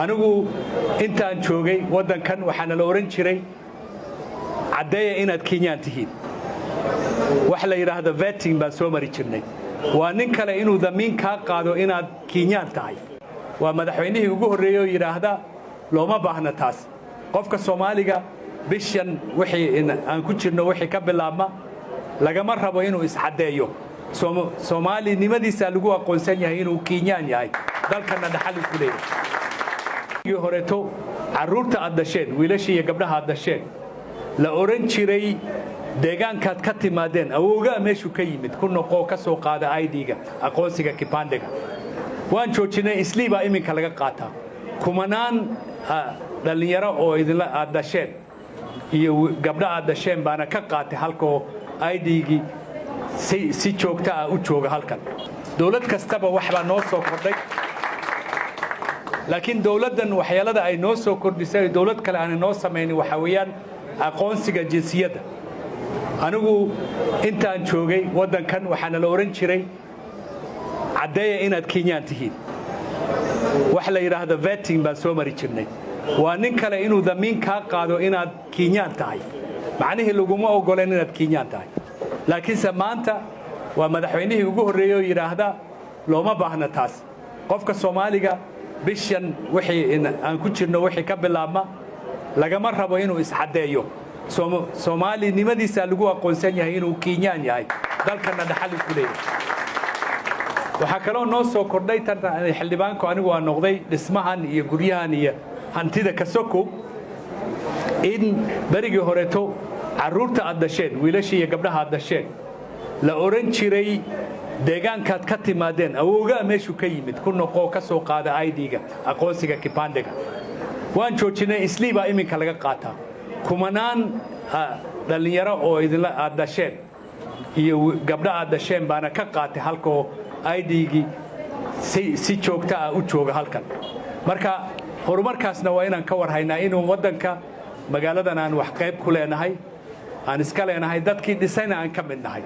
anigu intaan joogay wadankan waxaana la oran jiray cadeeya inaad Kenyaan tihiin wax la yiraahdo vetting baan soo mari jirnay waa nin kale inuu damiin ka qaado inaad Kenyaan tahay waa madaxweynihii ugu horeeyay oo yiraahda looma baahna taas qofka Soomaaliga bishan wixii aan ku jirno wixii ka bilaabma lagama rabo inuu iscadeeyo Soomaali nimadiisa lagu aqoonsan yahay inuu Kenyaan yahay dalkana dhaxal ku leeyahay horeeto caruurta aad dhasheen wiilasha iyo gabdhaha aad dhasheen la oran jiray deegaankaad ka timaadeen awooga meeshu ka yimid ku noqo ka soo qaada ID-ga aqoonsiga kipandega waan joojinay isliiba iminka laga qaataa kumanaan dhalinyaro oo idinla aad dhasheen iyo gabdhaha aad dhasheen baana ka qaatay halkoo ID-gi si joogta ah u jooga halkan dawlad kastaba wax baa noo soo kordhay laakiin dawladdan waxyaalada ay noo soo kordhisay dawlad kale aan noo sameeyay waxa weeyaan aqoonsiga jinsiyadda anigu intaan joogay wadankan waxaana la oran jiray cadeeya inaad Kenyaan tihiin wax la yiraahdo vetting baan soo mari jirnay waa nin kale inuu damiin ka qaado inaad Kenyaan tahay macnaheedu laguma ogolaan inaad Kenyaan tahay laakiin maanta waa madaxweynihii ugu horeeyay oo yiraahda looma baahna taas qofka Soomaaliga bishan wixii aan ku jirno wixii ka bilaabma lagama rabo inuu iscadeeyo Soomaali nimadiisa lagu aqoonsan yahay inuu Kenyaan yahay dalkana dhaxal ku leeyahay waxa kale oo noo soo kordhay tan xildhibaanku anigu aan noqday dhismahan iyo guryahan iyo hantida ka soko in barigi horeeto caruurta aad dhasheen wiilasha iyo gabdhaha aad dhasheen la oran jiray deegaankaad ka timaadeen awooga meeshu ka yimid ku noqo ka soo qaada ID-ga aqoonsiga kipandega waan joojinay isliiba iminka laga qaataa kumanaan dhalinyaro oo idinla aad dhasheen iyo gabdhaha aad dhasheen baana ka qaatay halkoo ID-gi si joogta ah u jooga halkan marka horumarkaasna waa inaan ka warhaynaa inuu wadanka magaaladan aan wax qayb ku leenahay aan iska leenahay dadkii dhisayna aan ka mid nahay